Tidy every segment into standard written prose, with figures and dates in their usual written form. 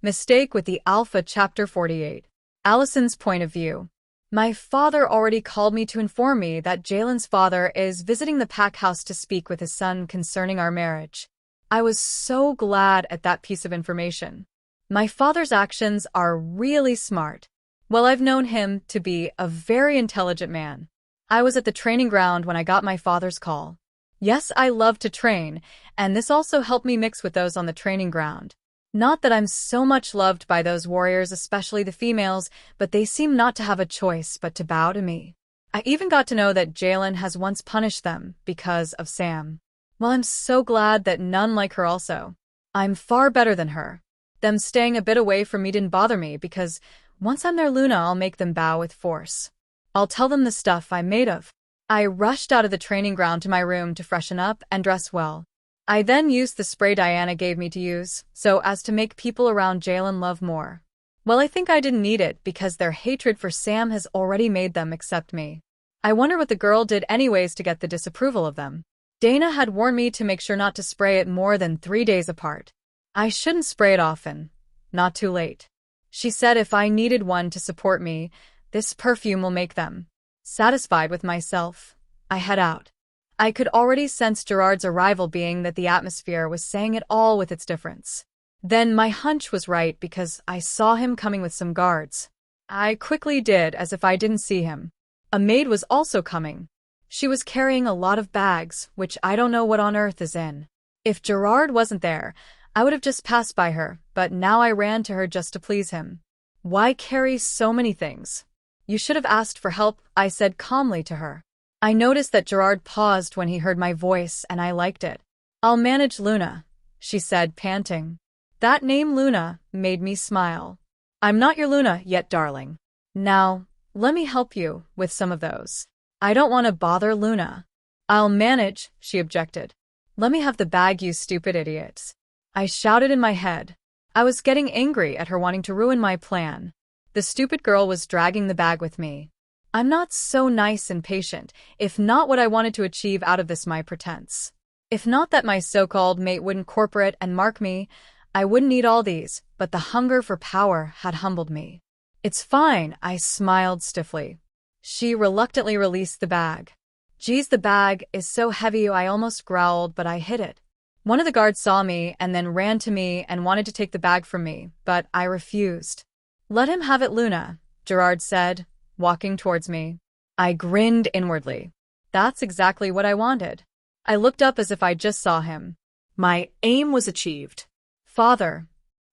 Mistake with the Alpha Chapter 48. Allison's point of view. My father already called me to inform me that Jalen's father is visiting the pack house to speak with his son concerning our marriage. I was so glad at that piece of information. My father's actions are really smart. Well, I've known him to be a very intelligent man. I was at the training ground when I got my father's call. Yes, I love to train, and this also helped me mix with those on the training ground. Not that I'm so much loved by those warriors, especially the females, but they seem not to have a choice but to bow to me. I even got to know that Jalen has once punished them because of Sam. Well, I'm so glad that none like her also. I'm far better than her. Them staying a bit away from me didn't bother me because once I'm their Luna, I'll make them bow with force. I'll tell them the stuff I'm made of. I rushed out of the training ground to my room to freshen up and dress well. I then used the spray Diana gave me to use, so as to make people around Jalen love more. Well, I think I didn't need it because their hatred for Sam has already made them accept me. I wonder what the girl did anyways to get the disapproval of them. Dana had warned me to make sure not to spray it more than 3 days apart. I shouldn't spray it often. Not too late. She said if I needed one to support me, this perfume will make them. Satisfied with myself, I head out. I could already sense Gerard's arrival, being that the atmosphere was saying it all with its difference. Then my hunch was right because I saw him coming with some guards. I quickly did as if I didn't see him. A maid was also coming. She was carrying a lot of bags, which I don't know what on earth is in. If Gerard wasn't there, I would have just passed by her, but now I ran to her just to please him. Why carry so many things? You should have asked for help, I said calmly to her. I noticed that Gerard paused when he heard my voice, and I liked it. I'll manage, Luna, she said, panting. That name Luna made me smile. I'm not your Luna yet, darling. Now, let me help you with some of those. I don't want to bother Luna. I'll manage, she objected. Let me have the bag, you stupid idiots. I shouted in my head. I was getting angry at her wanting to ruin my plan. The stupid girl was dragging the bag with me. I'm not so nice and patient, if not what I wanted to achieve out of this my pretense. If not that my so-called mate wouldn't corporate and mark me, I wouldn't need all these, but the hunger for power had humbled me. It's fine, I smiled stiffly. She reluctantly released the bag. Geez, the bag is so heavy, I almost growled, but I hid it. One of the guards saw me and then ran to me and wanted to take the bag from me, but I refused. Let him have it, Luna, Gerard said, walking towards me. I grinned inwardly. That's exactly what I wanted. I looked up as if I just saw him. My aim was achieved. Father,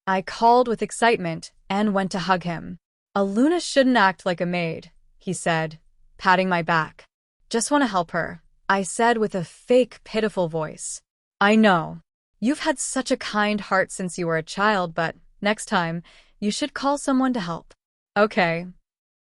I called with excitement and went to hug him. A Luna shouldn't act like a maid, he said, patting my back. Just want to help her, I said with a fake, pitiful voice. I know. You've had such a kind heart since you were a child, but next time, you should call someone to help. Okay,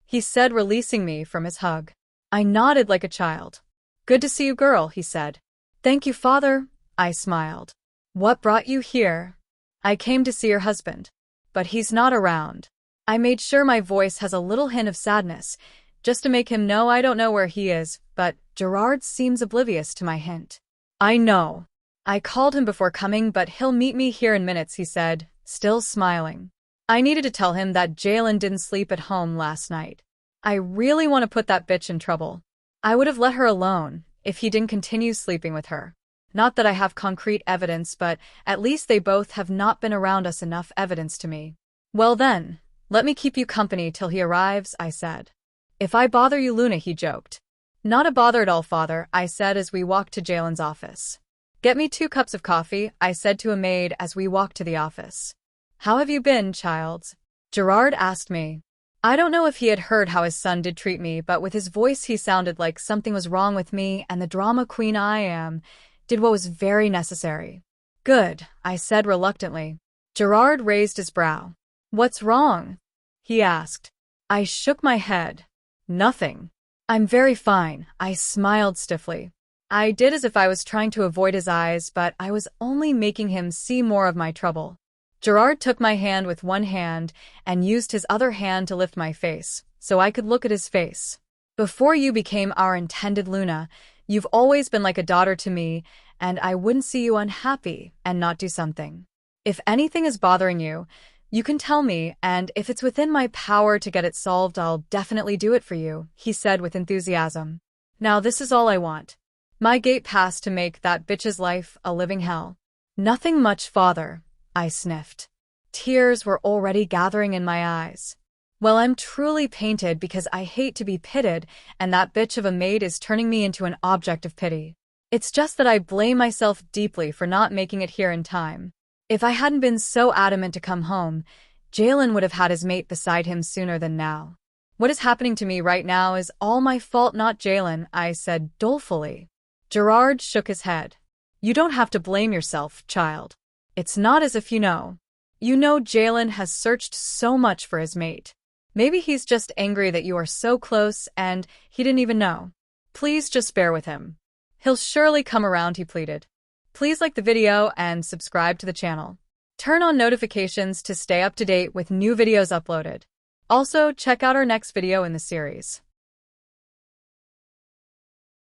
he said, releasing me from his hug. I nodded like a child. Good to see you, girl, he said. Thank you, father, I smiled. What brought you here? I came to see your husband. But he's not around. I made sure my voice has a little hint of sadness, just to make him know I don't know where he is, but Gerard seems oblivious to my hint. I know. I called him before coming, but he'll meet me here in minutes, he said, still smiling. I needed to tell him that Jalen didn't sleep at home last night. I really want to put that bitch in trouble. I would have let her alone if he didn't continue sleeping with her. Not that I have concrete evidence, but at least they both have not been around us, enough evidence to me. Well then, let me keep you company till he arrives, I said. If I bother you, Luna, he joked. Not a bother at all, father, I said as we walked to Jalen's office. Get me 2 cups of coffee, I said to a maid as we walked to the office. How have you been, child? Gerard asked me. I don't know if he had heard how his son did treat me, but with his voice he sounded like something was wrong with me, and the drama queen I am did what was very necessary. Good, I said reluctantly. Gerard raised his brow. What's wrong? He asked. I shook my head. Nothing. I'm very fine, I smiled stiffly. I did as if I was trying to avoid his eyes, but I was only making him see more of my trouble. Gerard took my hand with one hand and used his other hand to lift my face, so I could look at his face. Before you became our intended Luna, you've always been like a daughter to me, and I wouldn't see you unhappy and not do something. If anything is bothering you, You can tell me, and if it's within my power to get it solved, I'll definitely do it for you, he said with enthusiasm. Now this is all I want. My gate pass to make that bitch's life a living hell. Nothing much, father, I sniffed. Tears were already gathering in my eyes. Well, I'm truly painted because I hate to be pitted, and that bitch of a maid is turning me into an object of pity. It's just that I blame myself deeply for not making it here in time. If I hadn't been so adamant to come home, Jalen would have had his mate beside him sooner than now. What is happening to me right now is all my fault, not Jalen, I said dolefully. Gerard shook his head. You don't have to blame yourself, child. It's not as if you know. You know Jalen has searched so much for his mate. Maybe he's just angry that you are so close and he didn't even know. Please just bear with him. He'll surely come around, he pleaded. Please like the video and subscribe to the channel. Turn on notifications to stay up to date with new videos uploaded. Also, check out our next video in the series.